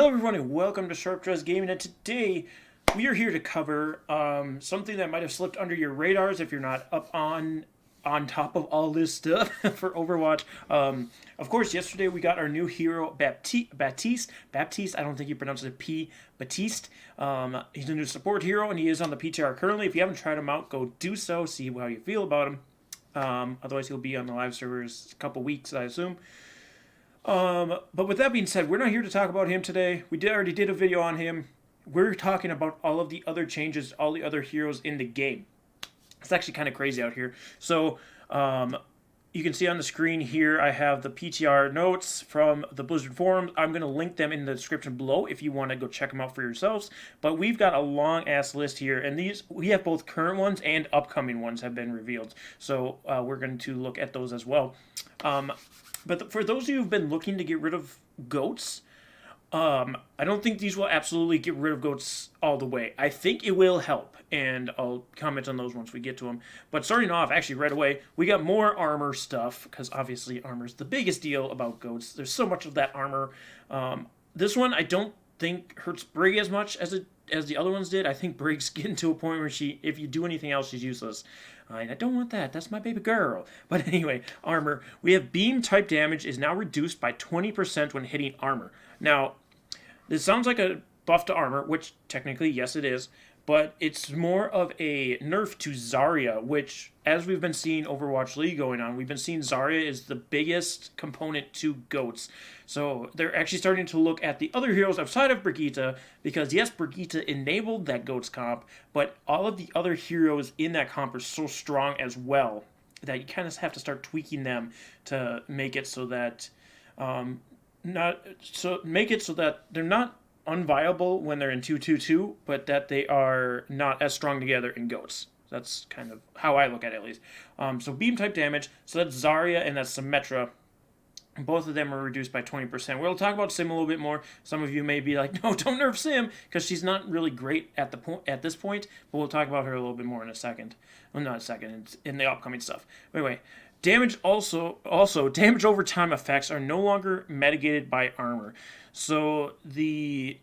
Hello everyone and welcome to Sharp Dress Gaming, and today we are here to cover something that might have slipped under your radars if you're not up on top of all this stuff for Overwatch. Of course, yesterday we got our new hero, Baptiste. I don't think you pronounce it P. Baptiste. He's a new support hero, and he is on the PTR currently. If you haven't tried him out, go do so, see how you feel about him. Otherwise, he'll be on the live servers a couple weeks, I assume. But with that being said, we're not here to talk about him today. We already did a video on him. We're talking about all of the other changes, all the other heroes in the game. It's actually kind of crazy out here. So, you can see on the screen here, I have the PTR notes from the Blizzard forums. I'm going to link them in the description below if you want to go check them out for yourselves. But we've got a long-ass list here, and we have both current ones and upcoming ones have been revealed. So, we're going to look at those as well. But for those of you who've been looking to get rid of goats, I don't think these will absolutely get rid of goats all the way. I think it will help, and I'll comment on those once we get to them. But starting off, actually right away, we got more armor stuff, because obviously armor's the biggest deal about goats. There's so much of that armor. This one I don't think hurts Brig as much as the other ones did. I think Brig's getting to a point where if you do anything else, she's useless. And I don't want that. That's my baby girl. But anyway, armor. We have beam type damage is now reduced by 20% when hitting armor. Now, this sounds like a buff to armor, which technically, yes, it is. But it's more of a nerf to Zaria, which, as we've been seeing Overwatch League going on, we've been seeing Zarya is the biggest component to goats. So they're actually starting to look at the other heroes outside of Brigitte, because yes, Brigitte enabled that goats comp, but all of the other heroes in that comp are so strong as well that you kind of have to start tweaking them to make it so that they're not unviable when they're in 2-2-2, but that they are not as strong together in goats. That's kind of how I look at it, at least. So beam type damage, so that's Zaria and that's Symetra. Both of them are reduced by 20%. We'll talk about Sim a little bit more. Some of you may be like, no, don't nerf Sim, because she's not really great at this point, but we'll talk about her a little bit more in a second. Well, not a second, in the upcoming stuff. But anyway, damage also damage over time effects are no longer mitigated by armor. So the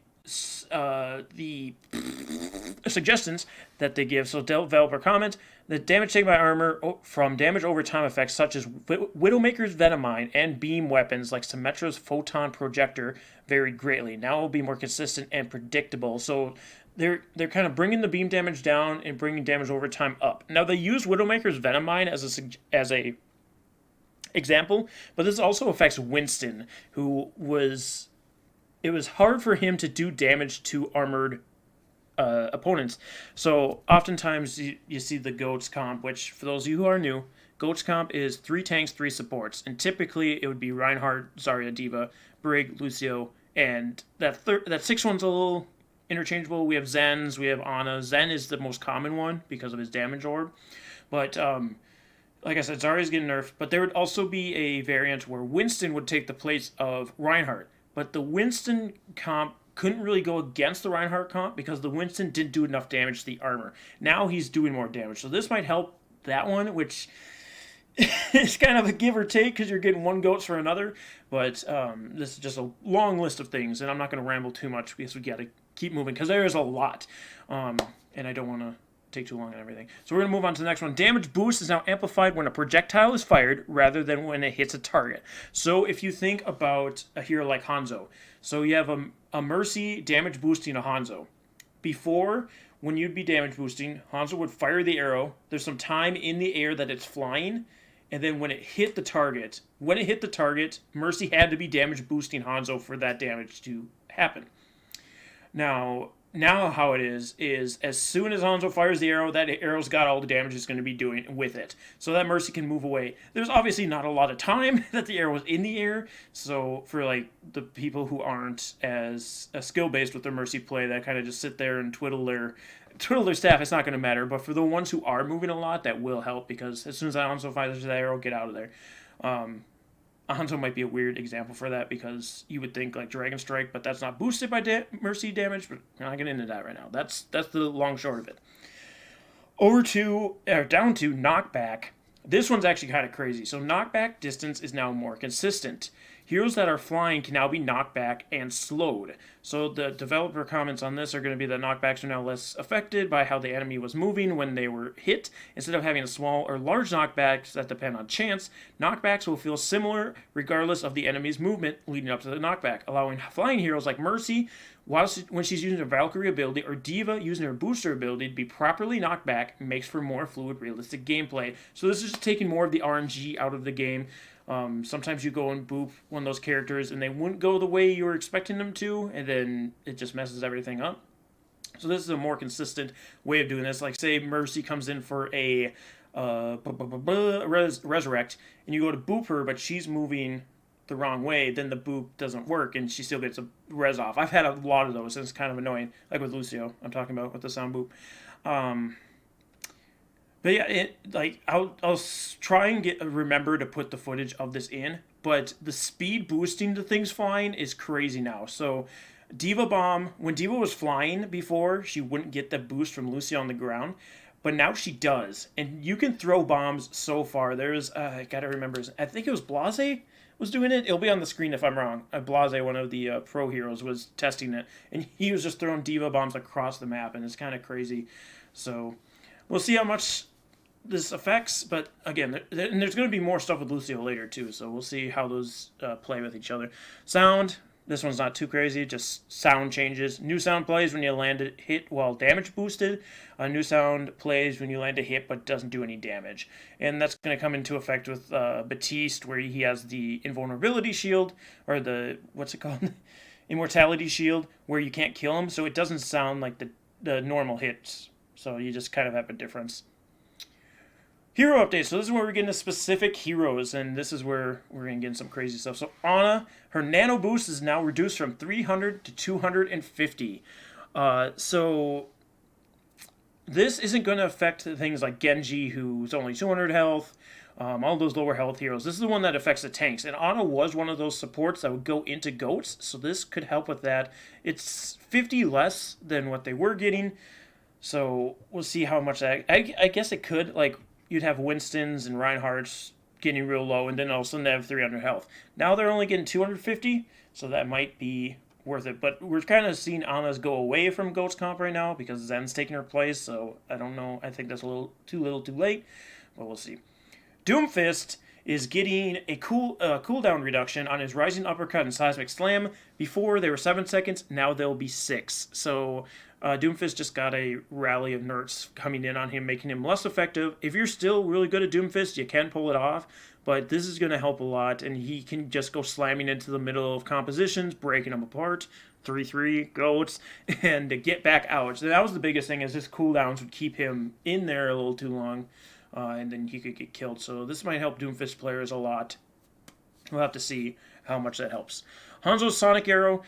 suggestions that they give, so developer comment, the damage taken by armor from damage over time effects such as Widowmaker's Venomine and beam weapons like Symetra's Photon Projector vary greatly. Now it will be more consistent and predictable. So they're kind of bringing the beam damage down and bringing damage over time up. Now they use Widowmaker's Venomine as a example, but this also affects Winston, who it was hard for him to do damage to armored opponents. So oftentimes you see the GOATS comp, which for those of you who are new, GOATS comp is 3 tanks, 3 supports. And typically it would be Reinhardt, Zarya, Diva, Brig, Lucio, and that 6th one's a little interchangeable. We have Zens, we have Ana. Zen is the most common one because of his damage orb. But like I said, Zarya's getting nerfed, but there would also be a variant where Winston would take the place of Reinhardt. But the Winston comp couldn't really go against the Reinhardt comp because the Winston didn't do enough damage to the armor. Now he's doing more damage. So this might help that one, which is kind of a give or take because you're getting one goats for another. But this is just a long list of things, and I'm not going to ramble too much because we got to keep moving because there is a lot. And I don't want to take too long on everything. So we're going to move on to the next one. Damage boost is now amplified when a projectile is fired rather than when it hits a target. So if you think about a hero like Hanzo, so you have a Mercy damage boosting a Hanzo. Before, when you'd be damage boosting, Hanzo would fire the arrow. There's some time in the air that it's flying, and then when it hit the target, Mercy had to be damage boosting Hanzo for that damage to happen. Now how it is as soon as Hanzo fires the arrow, that arrow's got all the damage it's going to be doing with it. So that Mercy can move away. There's obviously not a lot of time that the arrow was in the air. So for like the people who aren't as skill-based with their Mercy play, that kind of just sit there and twiddle their staff, it's not going to matter. But for the ones who are moving a lot, that will help because as soon as Hanzo fires the arrow, get out of there. Hanzo might be a weird example for that because you would think like Dragon Strike, but that's not boosted by Mercy damage, but I'm not getting into that right now. That's the long short of it. Down to knockback. This one's actually kind of crazy. So knockback distance is now more consistent. Heroes that are flying can now be knocked back and slowed. So the developer comments on this are going to be that knockbacks are now less affected by how the enemy was moving when they were hit. Instead of having a small or large knockbacks that depend on chance, knockbacks will feel similar regardless of the enemy's movement leading up to the knockback, allowing flying heroes like Mercy, when she's using her Valkyrie ability, or Diva using her booster ability to be properly knocked back, makes for more fluid, realistic gameplay. So this is just taking more of the RNG out of the game. Sometimes you go and boop one of those characters and they wouldn't go the way you were expecting them to, and then it just messes everything up. So this is a more consistent way of doing this. Like, say Mercy comes in for a resurrect, and you go to boop her, but she's moving the wrong way, then the boop doesn't work, and she still gets a res off. I've had a lot of those, and it's kind of annoying. Like with Lucio, I'm talking about with the sound boop. But yeah, I'll try and remember to put the footage of this in. But the speed boosting to things flying is crazy now. So Diva Bomb, when Diva was flying before, she wouldn't get the boost from Lucio on the ground. But now she does. And you can throw bombs so far. There's, I gotta remember, I think it was Blase was doing it. It'll be on the screen if I'm wrong. Blase, one of the pro heroes, was testing it. And he was just throwing Diva Bombs across the map. And it's kind of crazy. So we'll see how much this affects, but again, there's going to be more stuff with Lucio later too, so we'll see how those play with each other. Sound, this one's not too crazy, just sound changes. New sound plays when you land a hit while damage boosted. New sound plays when you land a hit but doesn't do any damage. And that's going to come into effect with Batiste, where he has the invulnerability shield, or the, what's it called? Immortality shield, where you can't kill him, so it doesn't sound like the normal hits. So you just kind of have a difference. Hero updates. So this is where we're getting to specific heroes, and this is where we're going to get into some crazy stuff. So Ana, her nano boost is now reduced from 300 to 250. So this isn't going to affect things like Genji, who's only 200 health, all those lower health heroes. This is the one that affects the tanks, and Ana was one of those supports that would go into goats, so this could help with that. It's 50 less than what they were getting, so we'll see how much that... I guess it could, like... You'd have Winston's and Reinhardt's getting real low, and then all of a sudden they have 300 health. Now they're only getting 250, so that might be worth it. But we're kind of seeing Ana's go away from Goat's comp right now because Zen's taking her place, so I don't know. I think that's a little too late, but we'll see. Doomfist is getting a cooldown reduction on his Rising Uppercut and Seismic Slam. Before, they were 7 seconds. Now they'll be 6. So Doomfist just got a rally of nerfs coming in on him, making him less effective. If you're still really good at Doomfist, you can pull it off. But this is going to help a lot, and he can just go slamming into the middle of compositions, breaking them apart. 3-3, goats, and to get back out. So that was the biggest thing, is his cooldowns would keep him in there a little too long. And then he could get killed. So this might help Doomfist players a lot. We'll have to see how much that helps. Hanzo's Sonic Arrow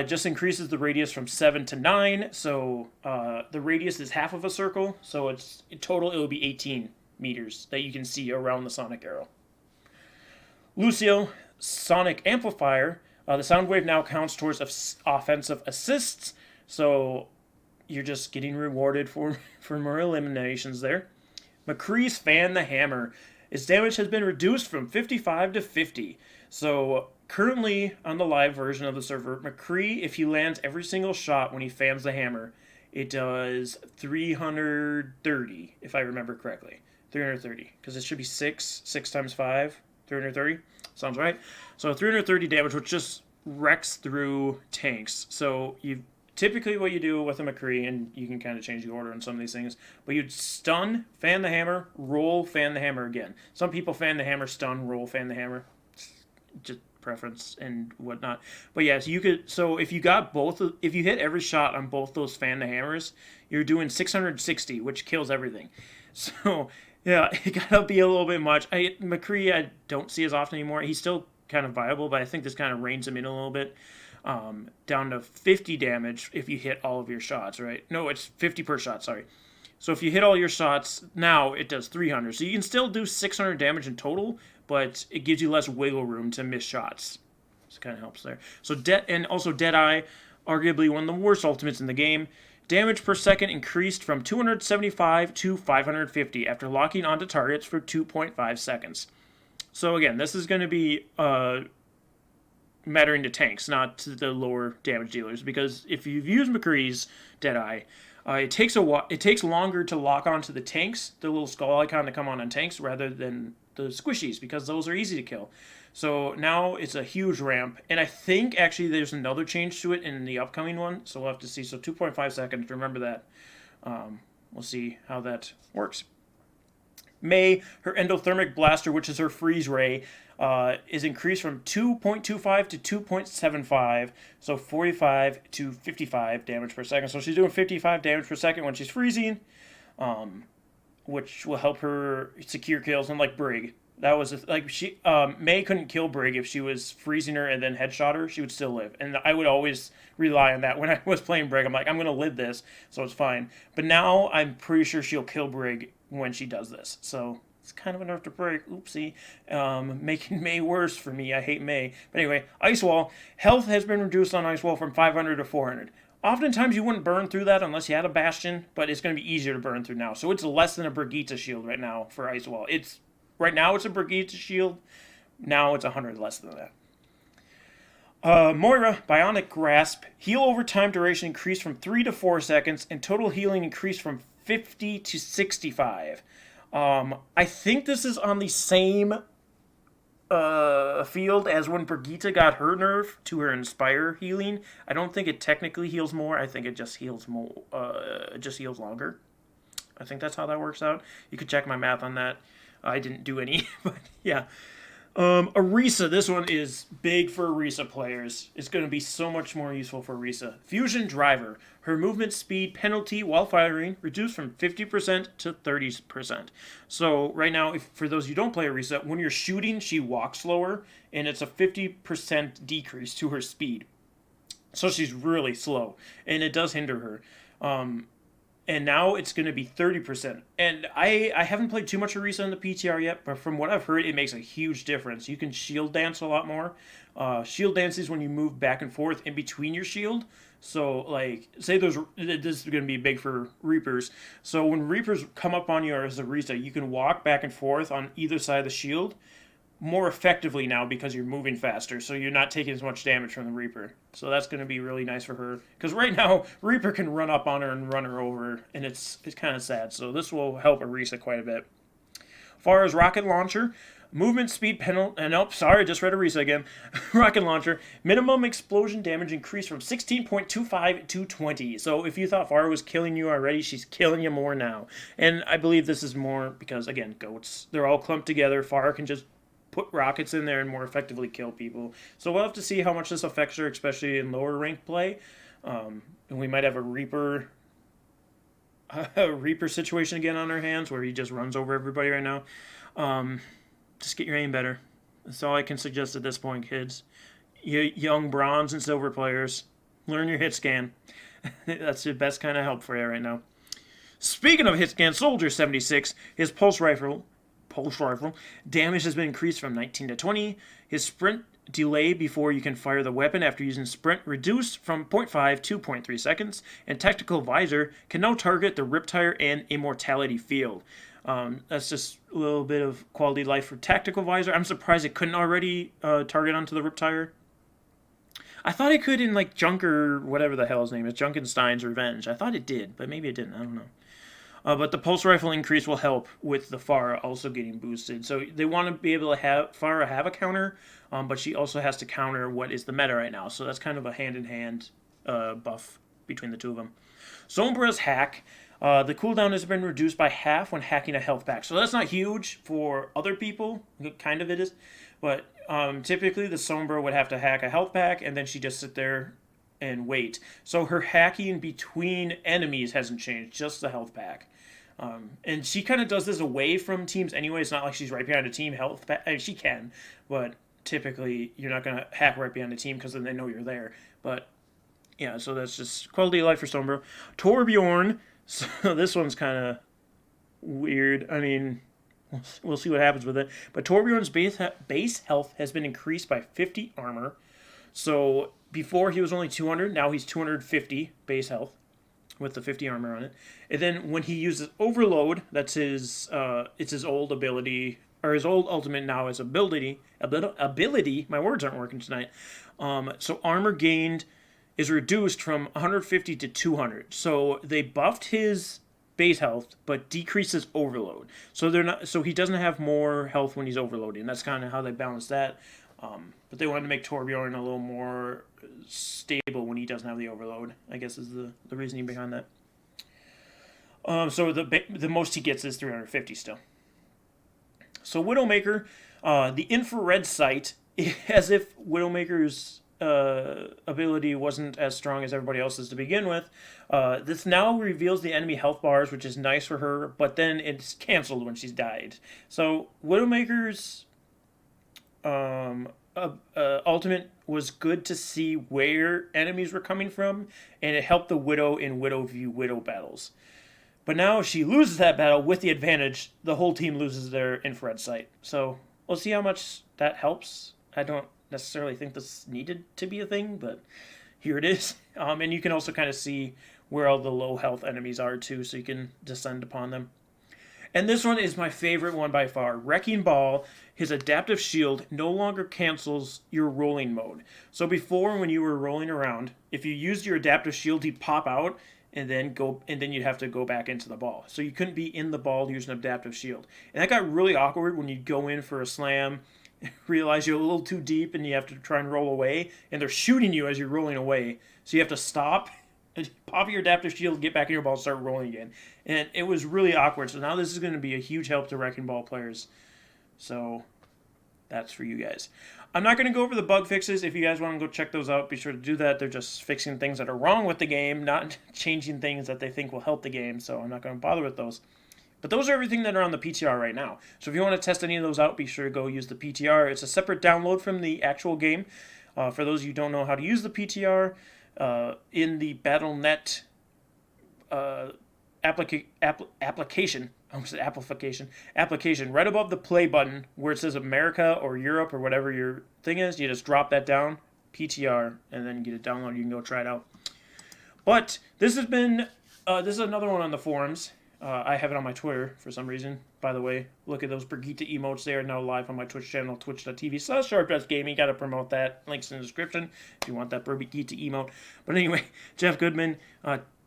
just increases the radius from 7 to 9. So the radius is half of a circle. So it's in total it will be 18 meters that you can see around the Sonic Arrow. Lucio, Sonic Amplifier. The sound wave now counts towards offensive assists. So you're just getting rewarded for more eliminations there. Mccree's Fan the Hammer. Its damage has been reduced from 55 to 50. So currently on the live version of the server, Mccree, if he lands every single shot when he fans the hammer, it does 330, if I remember correctly. 330, because it should be 6 times 5, 330. Sounds right. So 330 damage, which just wrecks through tanks. So you typically what you do with a Mccree, and you can kind of change the order on some of these things, but you'd stun, fan the hammer, roll, fan the hammer again. Some people fan the hammer, stun, roll, fan the hammer. Just preference and whatnot. But yeah, so you could, so if you got both, if you hit every shot on both those fan the hammers, you're doing 660, which kills everything. So yeah, it gotta be a little bit much. Mccree I don't see as often anymore. He's still kind of viable, but I think this kind of reins him in a little bit. Down to 50 damage if you hit all of your shots, right? No, it's 50 per shot, sorry. So if you hit all your shots, now it does 300. So you can still do 600 damage in total, but it gives you less wiggle room to miss shots. So it kind of helps there. So and also Deadeye, arguably one of the worst ultimates in the game. Damage per second increased from 275 to 550 after locking onto targets for 2.5 seconds. So again, this is going to be mattering to tanks, not to the lower damage dealers. Because if you've used Mccree's Deadeye, it takes longer to lock onto the tanks, the little skull icon to come on tanks, rather than the squishies, because those are easy to kill. So now it's a huge ramp, and I think actually there's another change to it in the upcoming one, so we'll have to see. So 2.5 seconds, remember that. We'll see how that works. Mei, her endothermic blaster, which is her freeze ray, is increased from 2.25 to 2.75, so 45 to 55 damage per second. So she's doing 55 damage per second when she's freezing, which will help her secure kills. Unlike Brig, that was Mei couldn't kill Brig if she was freezing her and then headshot her. She would still live, and I would always rely on that when I was playing Brig. I'm like, I'm gonna live this, so it's fine. But now I'm pretty sure she'll kill Brig when she does this. So it's kind of enough to break. Oopsie. Making Mei worse for me. I hate Mei. But anyway, Ice Wall. Health has been reduced on Ice Wall from 500 to 400. Oftentimes you wouldn't burn through that unless you had a Bastion, but it's going to be easier to burn through now. So it's less than a Brigitte shield right now for Ice Wall. Right now it's a Brigitte shield. Now it's 100 less than that. Moira, Bionic Grasp. Heal over time duration increased from 3 to 4 seconds, and total healing increased from 50 to 65. I think this is on the same field as when Brigitte got her nerf to her Inspire healing. I don't think it technically heals more. I think it just heals more. It just heals longer. I think that's how that works out. You could check my math on that. I didn't do any, but yeah. Arisa, this one is big for Arisa players. It's going to be so much more useful for Arisa. Fusion Driver. Her movement speed penalty while firing reduced from 50% to 30%. So right now, for those who don't play Arisa, when you're shooting, she walks slower, and it's a 50% decrease to her speed. So she's really slow, and it does hinder her. And now it's going to be 30%. And I haven't played too much Arisa in the PTR yet, but from what I've heard, it makes a huge difference. You can shield dance a lot more. Shield dance is when you move back and forth in between your shield. So, like, say this is going to be big for Reapers. So when Reapers come up on you as Arisa, you can walk back and forth on either side of the shield more effectively now because you're moving faster, so you're not taking as much damage from the Reaper. So that's going to be really nice for her, because right now Reaper can run up on her and run her over, and it's kind of sad. So this will help Arisa quite a bit. As far as Rocket Launcher, movement speed penalty, and oh, sorry, just read Arisa again. Rocket Launcher, minimum explosion damage increased from 16.25 to 20. So if you thought Farah was killing you already, she's killing you more now. And I believe this is more because, again, goats, they're all clumped together. Farah can just put rockets in there and more effectively kill people. So we'll have to see how much this affects her, especially in lower ranked play. And we might have a Reaper situation again on our hands where he just runs over everybody right now. Just get your aim better. That's all I can suggest at this point, kids. You young bronze and silver players, learn your hit scan. That's the best kind of help for you right now. Speaking of hit scan, Soldier 76, his pulse rifle damage has been increased from 19 to 20. His sprint delay before you can fire the weapon after using sprint reduced from 0.5 to 0.3 seconds. And tactical visor can now target the Riptire and Immortality field. That's just a little bit of quality of life for tactical visor. I'm surprised it couldn't already target onto the Riptire. I thought it could in like Junker, whatever the hell his name is, Junkenstein's Revenge. I thought it did, but maybe it didn't. I don't know. But the pulse rifle increase will help with the Farah also getting boosted. So they want to be able to have Farah have a counter, but she also has to counter what is the meta right now. So that's kind of a hand-in-hand buff between the two of them. Sombra's hack. The cooldown has been reduced by half when hacking a health pack. So that's not huge for other people. Kind of it is. But typically the Sombra would have to hack a health pack, and then she just sit there and wait. So her hacking between enemies hasn't changed, just the health pack. And she kind of does this away from teams anyway. It's not like she's right behind a team health pack. She can, but typically you're not going to hack right behind the team because then they know you're there. But yeah, so that's just quality of life for Sombra. Torbjorn, so this one's kind of weird. I mean, we'll see what happens with it. But Torbjorn's base health has been increased by 50 armor. So before he was only 200, now he's 250 base health with the 50 armor on it. And then when he uses Overload, that's his it's his old ability or his old ultimate now is ability. My words aren't working tonight. So armor gained is reduced from 150 to 200. So they buffed his base health, but decreases overload. So they're not. So he doesn't have more health when he's overloading. That's kind of how they balance that. But they wanted to make Torbjorn a little more stable when he doesn't have the overload, I guess is the reasoning behind that. So the most he gets is 350 still. So Widowmaker, the infrared sight, as if Widowmaker's ability wasn't as strong as everybody else's to begin with. This now reveals the enemy health bars, which is nice for her, but then it's canceled when she's died. So Widowmaker's ultimate was good to see where enemies were coming from, and it helped the Widow in Widow v Widow battles. But now if she loses that battle with the advantage, the whole team loses their infrared sight. So we'll see how much that helps. I don't necessarily think this needed to be a thing, but here it is. And you can also kind of see where all the low health enemies are too, so you can descend upon them. And this one is my favorite one by far. Wrecking Ball, his adaptive shield no longer cancels your rolling mode. So before, when you were rolling around, if you used your adaptive shield, he'd pop out and then you'd have to go back into the ball. So you couldn't be in the ball using adaptive shield. And that got really awkward when you'd go in for a slam, realize you're a little too deep and you have to try and roll away, and they're shooting you as you're rolling away. So you have to stop, pop your adaptive shield, get back in your ball, and start rolling again. And it was really awkward. So now this is going to be a huge help to Wrecking Ball players. So that's for you guys. I'm not going to go over the bug fixes. If you guys want to go check those out, be sure to do that. They're just fixing things that are wrong with the game, not changing things that they think will help the game. So I'm not going to bother with those. But those are everything that are on the PTR right now. So if you want to test any of those out, be sure to go use the PTR. It's a separate download from the actual game. For those of you who don't know how to use the PTR, in the Battle.net application, right above the play button where it says America or Europe or whatever your thing is, you just drop that down, PTR, and then get it downloaded. You can go try it out. But this has been, this is another one on the forums. I have it on my Twitter for some reason. By the way, look at those Brigitte emotes. They are now live on my Twitch channel, twitch.tv/SharpDressGaming. Got to promote that. Links in the description if you want that Brigitte emote. But anyway, Jeff Goodman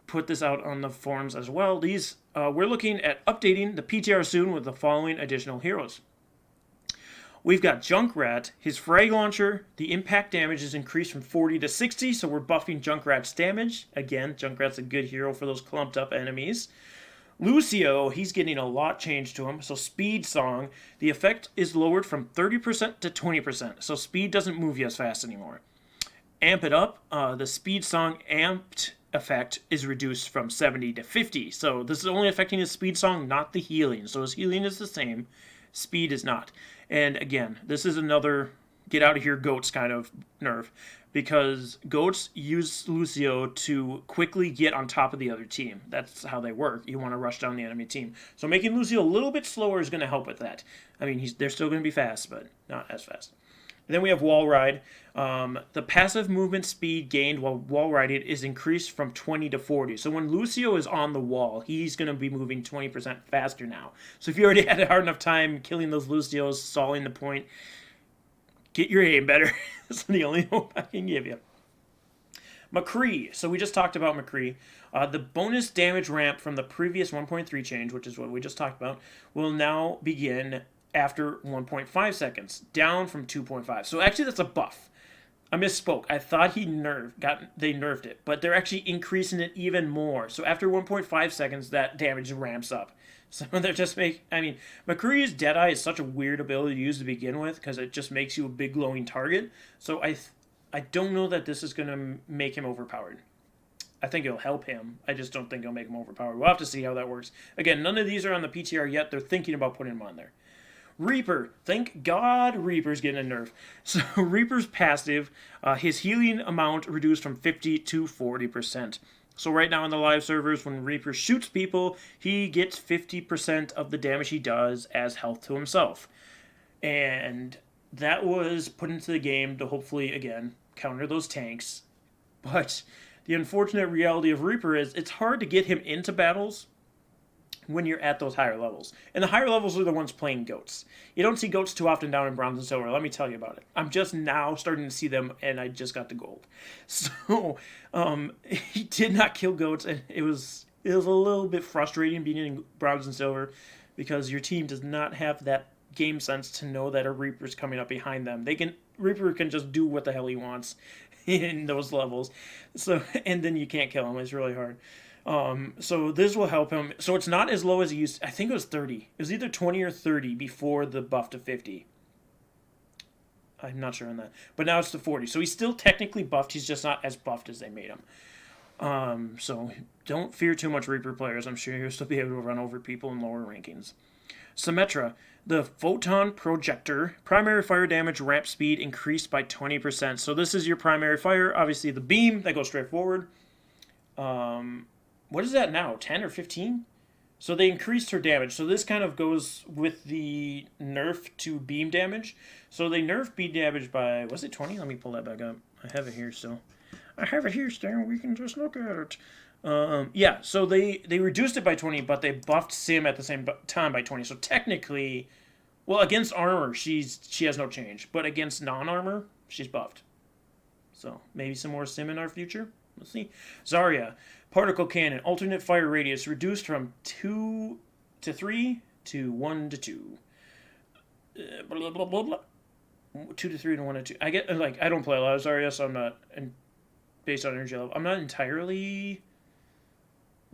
put this out on the forums as well. These we're looking at updating the PTR soon with the following additional heroes. We've got Junkrat. His frag launcher, the impact damage is increased from 40 to 60, so we're buffing Junkrat's damage. Again, Junkrat's a good hero for those clumped up enemies. Lucio, he's getting a lot changed to him. So Speed Song, the effect is lowered from 30% to 20%. So speed doesn't move you as fast anymore. Amp It Up, the Speed Song amped effect is reduced from 70 to 50. So this is only affecting his Speed Song, not the healing. So his healing is the same. Speed is not. And again, this is another get out of here goats kind of nerf, because goats use Lucio to quickly get on top of the other team. That's how they work. You want to rush down the enemy team. So making Lucio a little bit slower is going to help with that. I mean, they're still going to be fast, but not as fast. And then we have Wall Ride. The passive movement speed gained while wall riding is increased from 20 to 40. So when Lucio is on the wall, he's going to be moving 20% faster now. So if you already had a hard enough time killing those Lucios, stalling the point, get your aim better. That's the only hope I can give you. Mccree. So we just talked about Mccree. The bonus damage ramp from the previous 1.3 change, which is what we just talked about, will now begin after 1.5 seconds, down from 2.5. So actually that's a buff. I misspoke. I thought they nerfed it, but they're actually increasing it even more. So after 1.5 seconds, that damage ramps up. So they're just Mccree's Deadeye is such a weird ability to use to begin with, because it just makes you a big glowing target. So I don't know that this is going to make him overpowered. I think it'll help him. I just don't think it'll make him overpowered. We'll have to see how that works. Again, none of these are on the PTR yet. They're thinking about putting them on there. Reaper. Thank God Reaper's getting a nerf. So Reaper's passive, his healing amount reduced from 50 to 40%. So right now in the live servers, when Reaper shoots people, he gets 50% of the damage he does as health to himself. And that was put into the game to hopefully, again, counter those tanks. But the unfortunate reality of Reaper is it's hard to get him into battles when you're at those higher levels. And the higher levels are the ones playing goats. You don't see goats too often down in bronze and silver. Let me tell you about it. I'm just now starting to see them, and I just got the gold. So he did not kill goats, and it was a little bit frustrating being in bronze and silver because your team does not have that game sense to know that a Reaper's coming up behind them. Reaper can just do what the hell he wants in those levels. So, and then you can't kill him. It's really hard. So this will help him. So it's not as low as he used. I think it was 30. It was either 20 or 30 before the buff to 50. I'm not sure on that. But now it's to 40. So he's still technically buffed. He's just not as buffed as they made him. So don't fear too much Reaper players. I'm sure you'll still be able to run over people in lower rankings. Symetra. The Photon Projector. Primary fire damage ramp speed increased by 20%. So this is your primary fire. Obviously the beam that goes straight forward. What is that now? 10 or 15? So they increased her damage. So this kind of goes with the nerf to beam damage. So they nerfed beam damage by, was it 20? Let me pull that back up. I have it here still. I have it here still. We can just look at it. Yeah, so they reduced it by 20, but they buffed Sim at the same time by 20. So technically, well, against armor, she has no change. But against non-armor, she's buffed. So maybe some more Sim in our future. Let's see. Zaria. Particle cannon. Alternate fire radius reduced from 2 to 3 to 1 to 2. Blah, blah, blah, blah. 2 to 3 to 1 to 2. I don't play a lot of Zarya, so I'm not, and based on energy level, I'm not entirely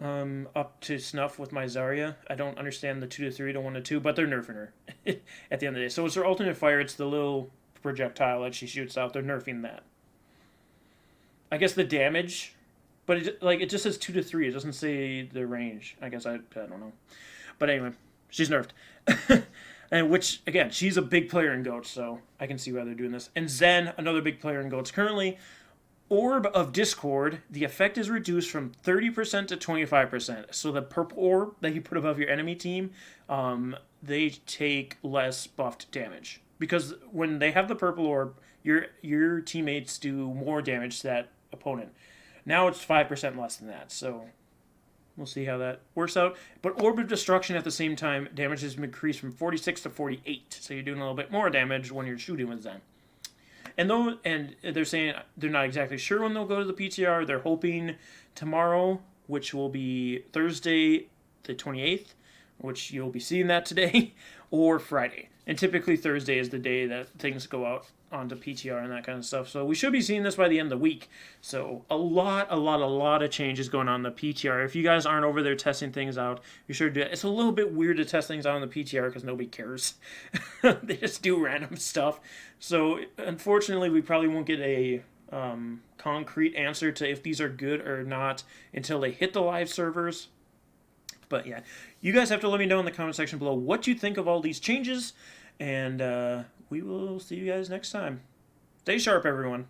up to snuff with my Zarya. I don't understand the 2 to 3 to 1 to 2, but they're nerfing her at the end of the day. So it's her alternate fire. It's the little projectile that she shoots out. They're nerfing that. I guess the damage, but it just says 2 to 3. It doesn't say the range. I guess I don't know. But anyway, she's nerfed. And which, again, she's a big player in GOATs, so I can see why they're doing this. And Zen, another big player in GOATs currently. Orb of Discord, the effect is reduced from 30% to 25%. So the purple orb that you put above your enemy team, they take less buffed damage. Because when they have the purple orb, your teammates do more damage to that opponent. Now it's 5% less than that, so we'll see how that works out. But Orb of Destruction at the same time, damage has increased from 46 to 48, so you're doing a little bit more damage when you're shooting with Zen. And they're saying they're not exactly sure when they'll go to the PTR. They're hoping tomorrow, which will be Thursday the 28th, which you'll be seeing that today, or Friday. And typically Thursday is the day that things go out onto PTR and that kind of stuff. So we should be seeing this by the end of the week. So a lot of changes going on in the PTR. If you guys aren't over there testing things out, you sure do. It's a little bit weird to test things out on the PTR because nobody cares. They just do random stuff. So unfortunately, we probably won't get a concrete answer to if these are good or not until they hit the live servers. But yeah, you guys have to let me know in the comment section below what you think of all these changes. And we will see you guys next time. Stay sharp, everyone.